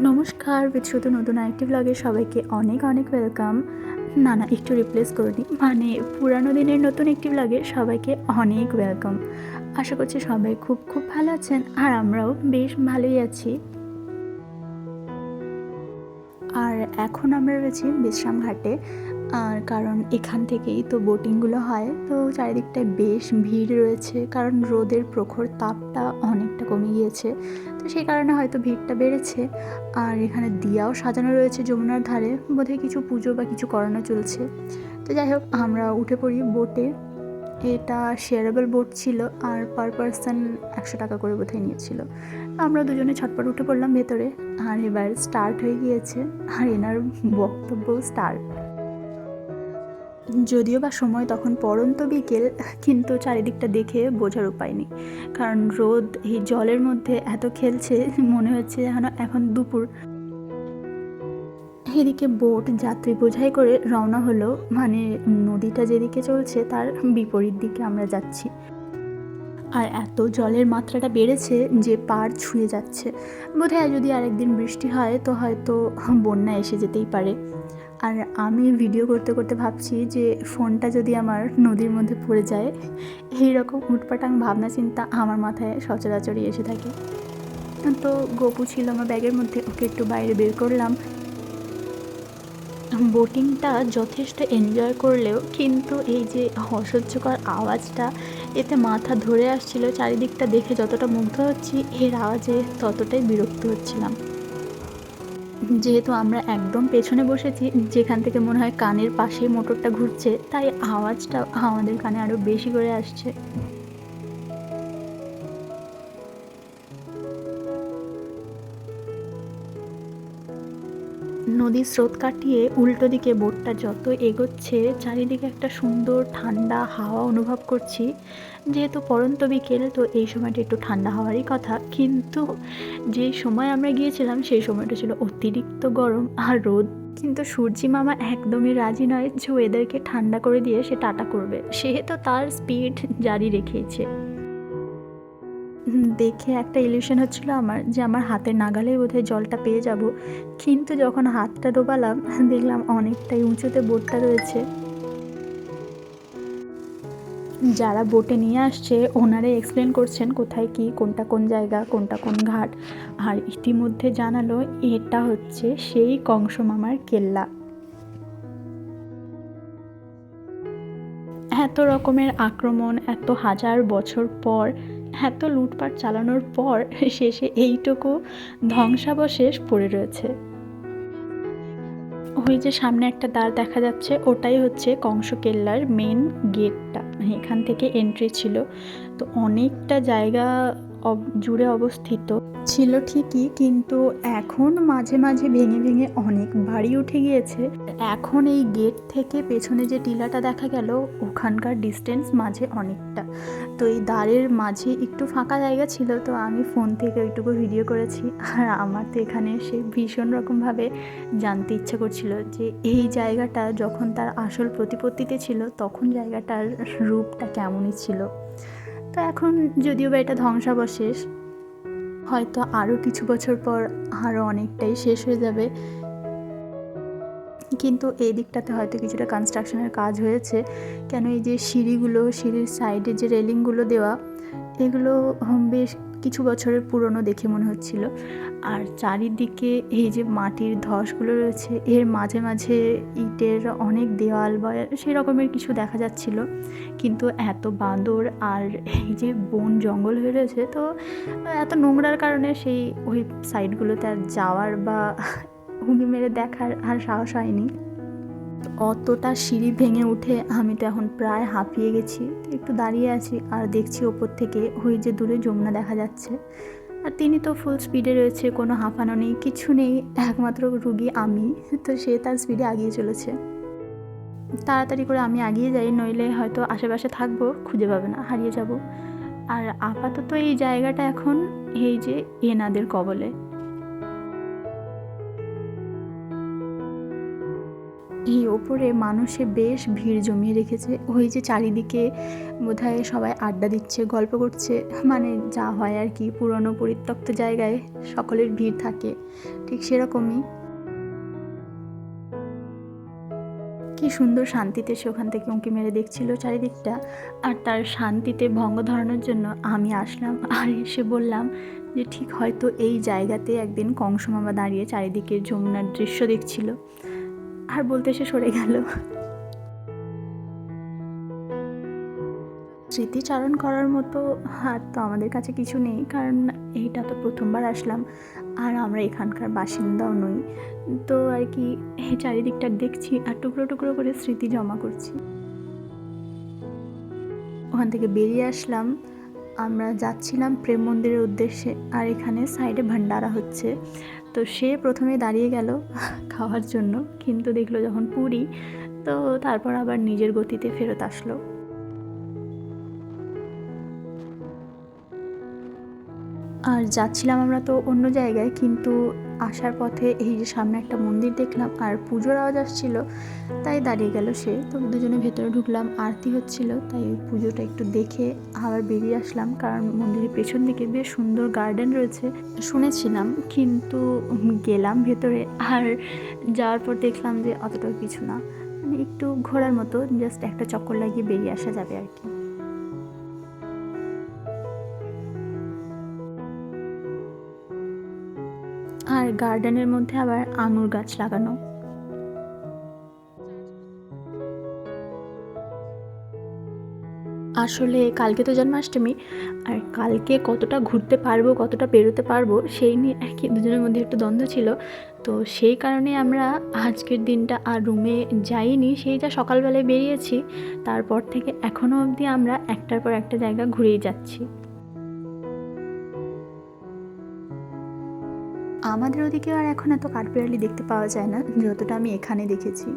নমস্কার, বিচ্ছুত নতুন আরেকটি ব্লগে সবাইকে অনেক অনেক ওয়েলকাম। না একটু রিপ্লেস করে নিই, মানে পুরানো দিনের নতুন একটি ব্লগে সবাইকে অনেক ওয়েলকাম। আশা করছি সবাই খুব খুব ভালো আছেন, আর আমরাও বেশ ভালোই আছি। আর এখন আমরা রয়েছি বিশ্রাম ঘাটে, আর কারণ এখান থেকেই তো বোটিংগুলো হয়, তো চারিদিকটায় বেশ ভিড় রয়েছে, কারণ রোদের প্রখর তাপটা অনেকটা কমে গিয়েছে, তো সেই কারণে হয়তো ভিড়টা বেড়েছে। আর এখানে দিয়াও সাজানো রয়েছে যমুনার ধারে, বোধহয় কিছু পুজো বা কিছু করানো চলছে। তো যাই হোক, আমরা উঠে পড়ি বোটে। এটা শেয়ারেবল বোট ছিল, আর পার পারসন 100 টাকা করে বোধহয় নিয়েছিল। আমরা দুজনে ছটপট উঠে পড়লাম ভেতরে, আর এবার স্টার্ট হয়ে গিয়েছে, আর এনার বক্তব্য স্টার্ট। যদিও বা সময় তখন পড়ন্ত বিকেল, কিন্তু চারিদিকটা দেখে বোঝার উপায় নেই, কারণ রোদ এই জলের মধ্যে এত খেলছে, মনে হচ্ছে যেন এখন দুপুর। এদিকে বোট যাত্রী বোঝাই করে রওনা হলো, মানে নদীটা যেদিকে চলছে তার বিপরীত দিকে আমরা যাচ্ছি। আর এত জলের মাত্রাটা বেড়েছে যে পাড় ছুঁয়ে যাচ্ছে। বোধহয় যদি আরেকদিন বৃষ্টি হয় তো হয়তো বন্যা এসে যেতেই পারে। আর আমি ভিডিও করতে করতে ভাবছি যে ফোনটা যদি আমার নদীর মধ্যে পড়ে যায়, এইরকম উটপাটাং ভাবনা চিন্তা আমার মাথায় সচরাচরই এসে থাকে। তো গপু ছিল আমার ব্যাগের মধ্যে, ওকে একটু বাইরে বের করলাম। বোটিংটা যথেষ্ট এনজয় করলেও কিন্তু এই যে অসহ্যকর আওয়াজটা, এতে মাথা ধরে আসছিল। চারিদিকটা দেখে যতটা মুগ্ধ হচ্ছি, এর আওয়াজে ততটাই বিরক্ত হচ্ছিলাম। যেহেতু আমরা একদম পেছনে বসেছি, যেখান থেকে মনে হয় কানের পাশেই মোটরটা ঘুরছে, তাই আওয়াজটা আমাদের কানে আরও বেশি করে আসছে। নদীর স্রোত কাটিয়ে উল্টো দিকে বোটটা যত এগোচ্ছে, চারিদিকে একটা সুন্দর ঠান্ডা হাওয়া অনুভব করছি। যেহেতু পড়ন্ত বিকেল, তো এই সময়টা একটু ঠান্ডা হওয়ারই কথা, কিন্তু যে সময় আমরা গিয়েছিলাম সেই সময়টা ছিল অতিরিক্ত গরম আর রোদ। কিন্তু সূর্যি মামা একদমই রাজি নয় যে ওয়েদারকে ঠান্ডা করে দিয়ে সে টাটা করবে, সেহেতু তার স্পিড জারি রেখেছে। দেখে একটা ইলিউশন হচ্ছিল আমার যে আমার হাতের নাগালেই বোধহয় জলটা পেয়ে যাব, কিন্তু যখন হাতটা ডোবালাম দেখলাম অনেকটাই উঁচুতে বোটটা রয়েছে। যারা বোটে নিয়ে আসছে ওনারাই এক্সপ্লেন করছেন কোথায় কি, কোনটা কোন জায়গা, কোনটা কোন ঘাট। আর ইতিমধ্যে জানালো এটা হচ্ছে সেই কংস মামার কেল্লা। এত রকমের আক্রমণ, এত হাজার বছর পর, এত লুটপাট চালানোর পর শেষে এইটুকু ধ্বংসাবশেষ পড়ে রয়েছে। ওই যে সামনে একটা দ্বার দেখা যাচ্ছে, ওটাই হচ্ছে কংসকেল্লার মেন গেটটা, মানে এখান থেকে এন্ট্রি ছিল। তো অনেকটা জায়গা জুড়ে অবস্থিত ছিল ঠিকই, কিন্তু এখন মাঝে মাঝে ভেঙে ভেঙে অনেক বাড়ি উঠে গিয়েছে। এখন এই গেট থেকে পেছনে যে টিলাটা দেখা গেল, ওখানকার ডিস্টেন্স মাঝে অনেকটা। তো এই দ্বারের মাঝে একটু ফাঁকা জায়গা ছিল, তো আমি ফোন থেকে ওইটুকু ভিডিও করেছি। আর আমার তো এখানে এসে ভীষণ রকমভাবে জানতে ইচ্ছে করছিল যে এই জায়গাটা যখন তার আসল প্রতিপত্তিতে ছিল, তখন জায়গাটার রূপটা কেমনই ছিল। তো এখন যদিও বা এটা ধ্বংসাবশেষ, হয়তো আরও কিছু বছর পর আরও অনেকটাই শেষ হয়ে যাবে, কিন্তু এই দিকটাতে হয়তো কিছুটা কনস্ট্রাকশনের কাজ হয়েছে। কেন এই যে সিঁড়ির সাইডে যে রেলিংগুলো দেওয়া, এগুলো বেশ কিছু বছরের পুরনো দেখে মনে হচ্ছিল। আর চারিদিকে এই যে মাটির ধসগুলো রয়েছে, এর মাঝে মাঝে ইটের অনেক দেওয়াল বা সেই রকমের কিছু দেখা যাচ্ছিল। কিন্তু এত বাঁদর আর এই যে বন জঙ্গল হয়ে রয়েছে, তো এত নোংরার কারণে সেই ওই সাইডগুলোতে আর যাওয়ার বা উঁকি মেরে দেখার আর সাহস হয়নি। অতটা সিঁড়ি ভেঙে উঠে আমি তো এখন প্রায় হাঁপিয়ে গেছি। একটু দাঁড়িয়ে আছি আর দেখছি ওপর থেকে ওই যে দূরে যমুনা দেখা যাচ্ছে। আর তিনি তো ফুল স্পিডে রয়েছে, কোনো হাঁপানো নেই, কিছু নেই, একমাত্র রুগী আমি। তো সে তার স্পিডে আগিয়ে চলেছে। তাড়াতাড়ি করে আমি আগিয়ে যাই, নইলে হয়তো আশেপাশে থাকবো, খুঁজে পাবে না, হারিয়ে যাব। আর আপাতত এই জায়গাটা এখন এই যে এনাদের কবলে। এই ওপরে মানুষে বেশ ভিড় জমিয়ে রেখেছে। ওই যে চারিদিকে বোধহয় সবাই আড্ডা দিচ্ছে, গল্প করছে, মানে যা হয় আর কি, পুরনো পরিত্যক্ত জায়গায় সকলের ভিড় থাকে, ঠিক সেরকমই। কি সুন্দর শান্তিতে সে ওখান থেকে উঁকি মেরে দেখছিল চারিদিকটা, আর তার শান্তিতে ভঙ্গ ধরানোর জন্য আমি আসলাম আর এসে বললাম যে ঠিক হয়তো এই জায়গাতে একদিন কংস মামা দাঁড়িয়ে চারিদিকে যমুনার দৃশ্য দেখছিল, আর বলতে সে সরে গেল। স্মৃতিচারণ করার মতো আর তো আমাদের কাছে কিছু নেই, কারণ এইটা তো প্রথমবার আসলাম আর আমরা এখানকার বাসিন্দাও নই, তো আর কি এই চারিদিকটা দেখছি আর টুকরো টুকরো করে স্মৃতি জমা করছি। ওখান থেকে বেরিয়ে আসলাম, আমরা যাচ্ছিলাম প্রেম মন্দিরের উদ্দেশ্যে, আর এখানে সাইডে ভান্ডারা হচ্ছে। তো সে প্রথমে দাঁড়িয়ে গেল খাওয়ার জন্য, কিন্তু দেখলো যখন পুরি, তো তারপর আবার নিজের গতিতে ফেরত আসলো। আর যাচ্ছিলাম আমরা তো অন্য জায়গায়, কিন্তু আসার পথে এই যে সামনে একটা মন্দির দেখলাম আর পুজোর আওয়াজ আসছিল, তাই দাঁড়িয়ে গেল সে। তো দুজনে ভেতরে ঢুকলাম, আরতি হচ্ছিল, তাই পুজোটা একটু দেখে আবার বেরিয়ে আসলাম, কারণ মন্দিরের পেছন দিকে বেশ সুন্দর গার্ডেন রয়েছে শুনেছিলাম, কিন্তু গেলাম ভেতরে আর যাওয়ার পর দেখলাম যে অতটাও কিছু না, মানে একটু ঘোরার মতো, জাস্ট একটা চক্কর লাগিয়ে বেরিয়ে আসা যাবে আর কি। আর গার্ডেনের মধ্যে আবার আঙুর গাছ লাগানো। আসলে কালকে তো জন্মাষ্টমী, আর কালকে কতটা ঘুরতে পারবো, কতটা পেরোতে পারবো, সেই নিয়ে আর কি দুজনের মধ্যে একটু দ্বন্দ্ব ছিল। তো সেই কারণে আমরা আজকের দিনটা আর রুমে যাইনি, সেই যা সকালবেলায় বেরিয়েছি, তারপর থেকে এখনও অবধি আমরা একটার পর একটা জায়গা ঘুরেই যাচ্ছি। আমাদের ওদিকে আর এখন এত কাঠবিড়ালি দেখতে পাওয়া যায় না, যতটা আমি এখানে দেখেছি।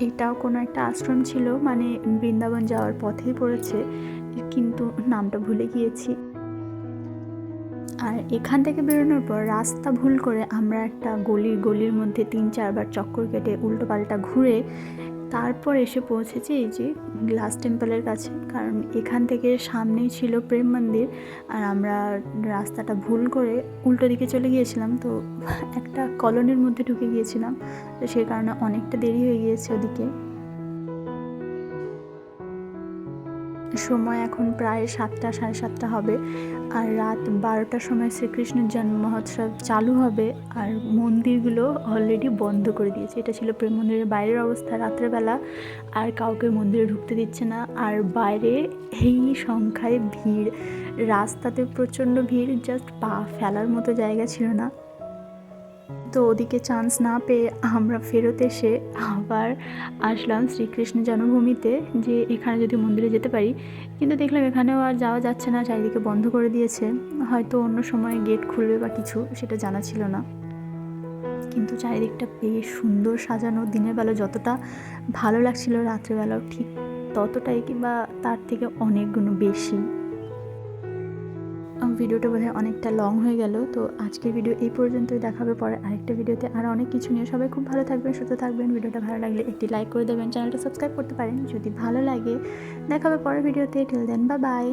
এটাও কোনো একটা আশ্রম ছিল, মানে বৃন্দাবন যাওয়ার পথেই পড়েছে, কিন্তু নামটা ভুলে গিয়েছি। আর এখান থেকে বেরোনোর পর রাস্তা ভুল করে আমরা একটা গলির মধ্যে 3-4বার চক্কর কেটে উল্টো পাল্টা ঘুরে তারপর এসে পৌঁছেছি এই যে গ্লাস টেম্পলের কাছে, কারণ এখান থেকে সামনেই ছিল প্রেম মন্দির, আর আমরা রাস্তাটা ভুল করে উল্টো দিকে চলে গিয়েছিলাম, তো একটা কলোনির মধ্যে ঢুকে গিয়েছিলাম, তো সেই কারণে অনেকটা দেরি হয়ে গিয়েছে ওদিকে। সময় এখন প্রায় 7টা, 7:30 হবে, আর রাত 12টার সময় শ্রীকৃষ্ণের জন্ম মহোৎসব চালু হবে, আর মন্দিরগুলো অলরেডি বন্ধ করে দিয়েছে। এটা ছিল প্রেম মন্দিরের বাইরের অবস্থা রাত্রেবেলা, আর কাউকে মন্দিরে ঢুকতে দিচ্ছে না, আর বাইরে এই সংখ্যায় ভিড়, রাস্তাতে প্রচণ্ড ভিড়, জাস্ট পা ফেলার মতো জায়গা ছিল না। তো ওদিকে চান্স না পেয়ে আমরা ফেরত এসে আবার আসলাম শ্রীকৃষ্ণ জন্মভূমিতে, যে এখানে যদি মন্দিরে যেতে পারি, কিন্তু দেখলাম এখানেও আর যাওয়া যাচ্ছে না, চারিদিকে বন্ধ করে দিয়েছে, হয়তো অন্য সময় গেট খুলবে বা কিছু, সেটা জানা ছিল না। কিন্তু চারিদিকটা বেশ সুন্দর সাজানো, দিনের বেলা যতটা ভালো লাগছিল রাত্রেবেলাও ঠিক ততটাই, কিংবা তার থেকে অনেক গুণ বেশি। ভিডিওটা বোধহয় অনেকটা লং হয়ে গেল, তো আজকের ভিডিও এই পর্যন্তই। দেখাবে পরে আরেকটা ভিডিওতে আরও অনেক কিছু নিয়ে। সবাই খুব ভালো থাকবেন, সুস্থ থাকবেন। ভিডিওটা ভালো লাগলে একটি লাইক করে দেবেন, চ্যানেলটা সাবস্ক্রাইব করতে পারেন যদি ভালো লাগে। দেখাবে পরের ভিডিওতে। Till then, bye by.